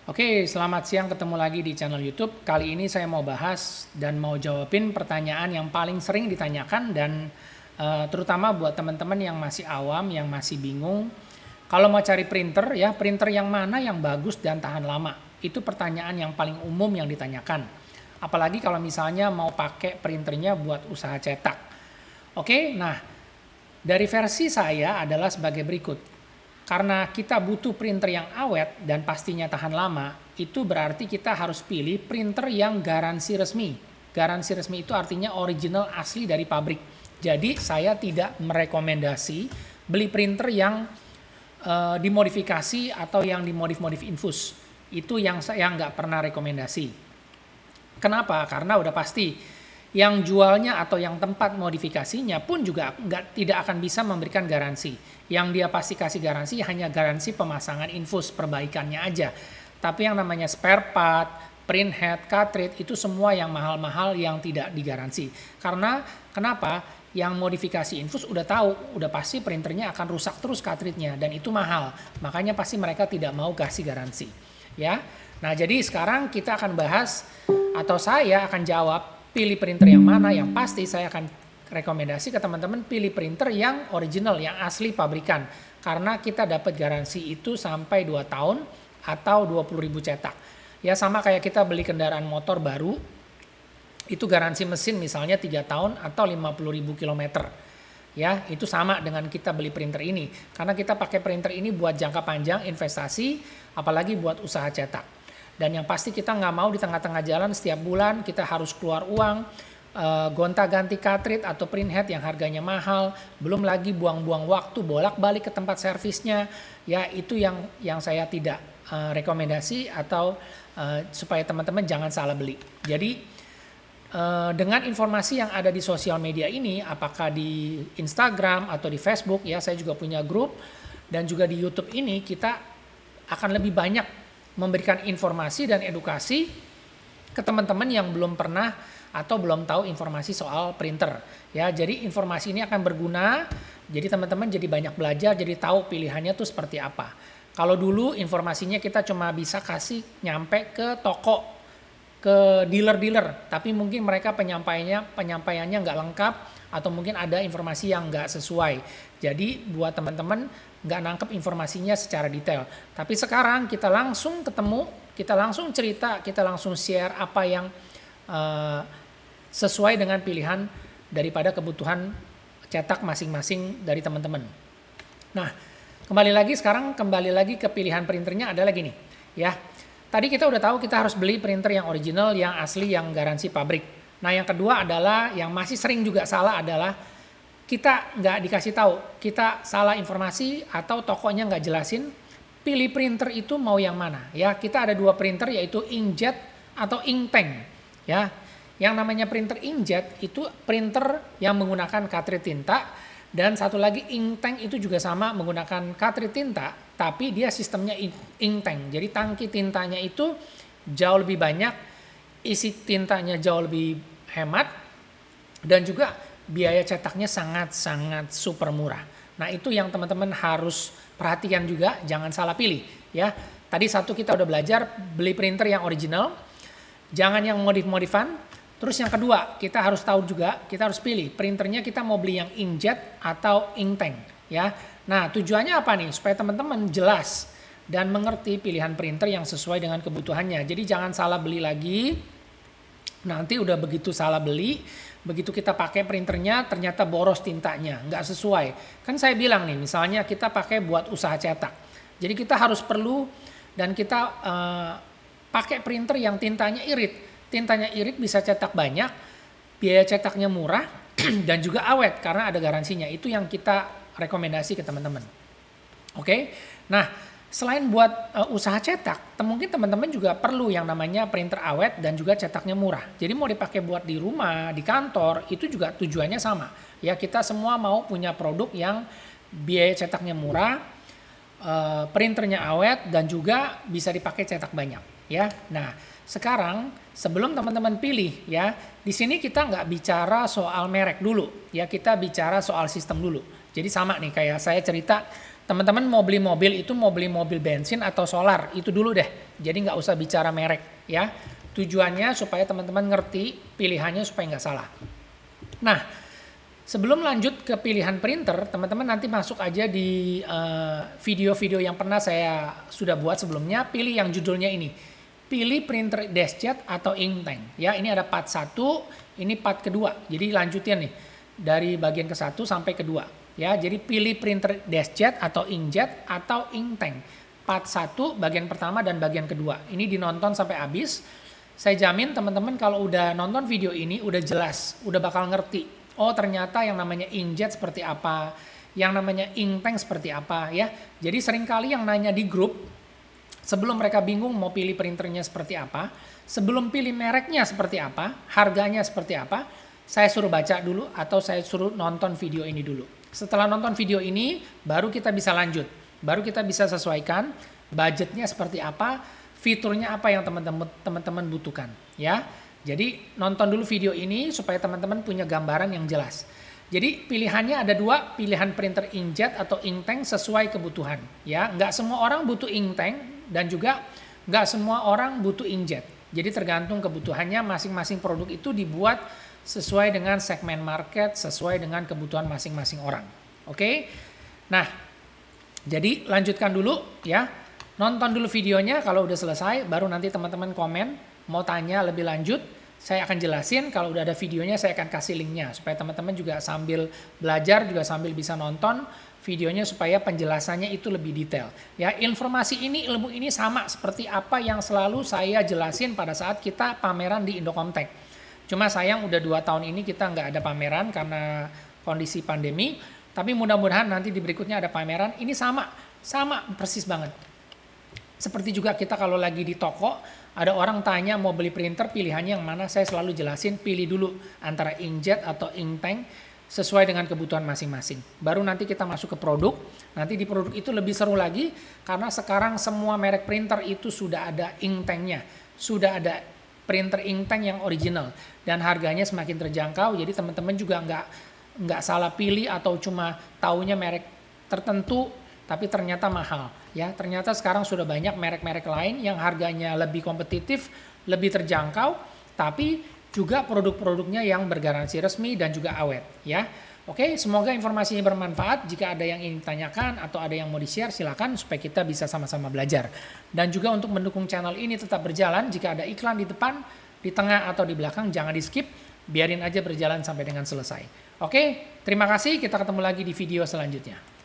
Oke, selamat siang, ketemu lagi di channel YouTube. Kali ini saya mau bahas dan mau jawabin pertanyaan yang paling sering ditanyakan dan terutama buat teman-teman yang masih awam, yang masih bingung. Kalau mau cari printer ya, printer yang mana yang bagus dan tahan lama? Itu pertanyaan yang paling umum yang ditanyakan. Apalagi kalau misalnya mau pakai printernya buat usaha cetak. Oke, nah dari versi saya adalah sebagai berikut. Karena kita butuh printer yang awet dan pastinya tahan lama, itu berarti kita harus pilih printer yang garansi resmi. Garansi resmi itu artinya original asli dari pabrik. Jadi saya tidak merekomendasi beli printer yang dimodifikasi atau yang dimodif-modif infus. Itu yang saya nggak pernah rekomendasi. Kenapa? Karena udah pasti yang jualnya atau yang tempat modifikasinya pun juga tidak akan bisa memberikan garansi. Yang dia pasti kasih garansi hanya garansi pemasangan infus, perbaikannya aja. Tapi yang namanya spare part, print head, cartridge itu semua yang mahal-mahal yang tidak digaransi. Karena kenapa? Yang modifikasi infus udah tahu, udah pasti printernya akan rusak terus cartridge-nya dan itu mahal. Makanya pasti mereka tidak mau kasih garansi. Ya. Nah, jadi sekarang kita akan bahas atau saya akan jawab pilih printer yang mana. Yang pasti saya akan rekomendasi ke teman-teman pilih printer yang original, yang asli pabrikan. Karena kita dapat garansi itu sampai 2 tahun atau 20.000 cetak. Ya sama kayak kita beli kendaraan motor baru, itu garansi mesin misalnya 3 tahun atau 50.000 kilometer. Ya, itu sama dengan kita beli printer ini. Karena kita pakai printer ini buat jangka panjang, investasi, apalagi buat usaha cetak. Dan yang pasti kita nggak mau di tengah-tengah jalan setiap bulan kita harus keluar uang, gonta-ganti cartridge atau print head yang harganya mahal, belum lagi buang-buang waktu bolak-balik ke tempat servisnya. Ya itu yang saya tidak rekomendasi atau supaya teman-teman jangan salah beli. Jadi dengan informasi yang ada di sosial media ini, apakah di Instagram atau di Facebook, ya saya juga punya grup dan juga di YouTube ini kita akan lebih banyak memberikan informasi dan edukasi ke teman-teman yang belum pernah atau belum tahu informasi soal printer. Ya, jadi informasi ini akan berguna. Jadi teman-teman jadi banyak belajar, jadi tahu pilihannya tuh seperti apa. Kalau dulu informasinya kita cuma bisa kasih nyampe ke toko, ke dealer-dealer, tapi mungkin mereka penyampaiannya nggak lengkap atau mungkin ada informasi yang nggak sesuai. Jadi buat teman-teman nggak nangkep informasinya secara detail. Tapi sekarang kita langsung ketemu, kita langsung cerita, kita langsung share apa yang sesuai dengan pilihan daripada kebutuhan cetak masing-masing dari teman-teman. Nah, kembali lagi ke pilihan printernya adalah gini, ya. Tadi kita udah tahu kita harus beli printer yang original, yang asli, yang garansi pabrik. Nah, yang kedua adalah yang masih sering juga salah adalah kita nggak dikasih tahu, kita salah informasi atau tokonya nggak jelasin pilih printer itu mau yang mana. Ya, kita ada 2 printer yaitu inkjet atau inktank. Ya, yang namanya printer inkjet itu printer yang menggunakan cartridge tinta dan satu lagi inktank itu juga sama menggunakan cartridge tinta, tapi dia sistemnya inktank. Jadi tangki tintanya itu jauh lebih banyak, isi tintanya jauh lebih hemat dan juga biaya cetaknya sangat-sangat super murah. Nah itu yang teman-teman harus perhatikan juga, jangan salah pilih ya. Tadi satu kita udah belajar beli printer yang original, jangan yang modif-modifan. Terus yang kedua kita harus tahu juga, kita harus pilih printernya kita mau beli yang inkjet atau inktank ya. Nah tujuannya apa nih? Supaya teman-teman jelas dan mengerti pilihan printer yang sesuai dengan kebutuhannya. Jadi jangan salah beli lagi. Nanti udah begitu salah beli, begitu kita pakai printernya ternyata boros tintanya, nggak sesuai. Kan saya bilang nih, misalnya kita pakai buat usaha cetak. Jadi kita harus perlu dan kita pakai printer yang tintanya irit. Tintanya irit bisa cetak banyak, biaya cetaknya murah dan juga awet karena ada garansinya. Itu yang kita rekomendasi ke teman-teman. Oke, nah selain buat usaha cetak, mungkin teman-teman juga perlu yang namanya printer awet dan juga cetaknya murah. Jadi mau dipakai buat di rumah, di kantor, itu juga tujuannya sama. Ya kita semua mau punya produk yang biaya cetaknya murah, printernya awet dan juga bisa dipakai cetak banyak. Ya, nah sekarang sebelum teman-teman pilih ya, di sini kita nggak bicara soal merek dulu, ya kita bicara soal sistem dulu. Jadi sama nih kayak saya cerita teman-teman mau beli mobil itu mau beli mobil bensin atau solar, itu dulu deh. Jadi nggak usah bicara merek ya. Tujuannya supaya teman-teman ngerti pilihannya supaya nggak salah. Nah, sebelum lanjut ke pilihan printer, teman-teman nanti masuk aja di video-video yang pernah saya sudah buat sebelumnya, pilih yang judulnya ini. Pilih printer DeskJet atau Inktank. Ya, ini ada part 1, ini part kedua. Jadi lanjutin nih dari bagian ke 1 sampai kedua. Ya, jadi pilih printer DeskJet atau Inkjet atau Inktank. Part 1 bagian pertama dan bagian kedua. Ini dinonton sampai habis. Saya jamin teman-teman kalau udah nonton video ini udah jelas, udah bakal ngerti. Oh, ternyata yang namanya inkjet seperti apa, yang namanya inktank seperti apa ya. Jadi seringkali yang nanya di grup, sebelum mereka bingung mau pilih printernya seperti apa, sebelum pilih mereknya seperti apa, harganya seperti apa, saya suruh baca dulu atau saya suruh nonton video ini dulu. Setelah nonton video ini, baru kita bisa lanjut. Baru kita bisa sesuaikan budgetnya seperti apa, fiturnya apa yang teman-teman butuhkan ya. Jadi nonton dulu video ini supaya teman-teman punya gambaran yang jelas. Jadi pilihannya ada 2, pilihan printer inkjet atau inktank sesuai kebutuhan ya. Nggak semua orang butuh inktank dan juga nggak semua orang butuh inkjet. Jadi tergantung kebutuhannya, masing-masing produk itu dibuat sesuai dengan segmen market, sesuai dengan kebutuhan masing-masing orang. Oke? Nah, jadi lanjutkan dulu ya. Nonton dulu videonya, kalau udah selesai baru nanti teman-teman komen, mau tanya lebih lanjut, saya akan jelasin. Kalau udah ada videonya saya akan kasih linknya supaya teman-teman juga sambil belajar juga sambil bisa nonton videonya supaya penjelasannya itu lebih detail. Ya, informasi ini, ilmu ini sama seperti apa yang selalu saya jelasin pada saat kita pameran di Indocomtech. Cuma sayang udah 2 tahun ini kita nggak ada pameran karena kondisi pandemi, tapi mudah-mudahan nanti di berikutnya ada pameran. Ini sama persis banget. Seperti juga kita kalau lagi di toko, ada orang tanya mau beli printer pilihannya yang mana, saya selalu jelasin pilih dulu antara inkjet atau inktank sesuai dengan kebutuhan masing-masing. Baru nanti kita masuk ke produk, nanti di produk itu lebih seru lagi karena sekarang semua merek printer itu sudah ada inktanknya, sudah ada printer inktank yang original dan harganya semakin terjangkau, jadi teman-teman juga nggak salah pilih atau cuma taunya merek tertentu tapi ternyata mahal ya. Ternyata sekarang sudah banyak merek-merek lain yang harganya lebih kompetitif, lebih terjangkau, tapi juga produk-produknya yang bergaransi resmi dan juga awet ya. Oke, semoga informasi ini bermanfaat. Jika ada yang ingin ditanyakan atau ada yang mau di-share, silakan supaya kita bisa sama-sama belajar. Dan juga untuk mendukung channel ini tetap berjalan, jika ada iklan di depan, di tengah atau di belakang jangan di-skip, biarin aja berjalan sampai dengan selesai. Oke, terima kasih, kita ketemu lagi di video selanjutnya.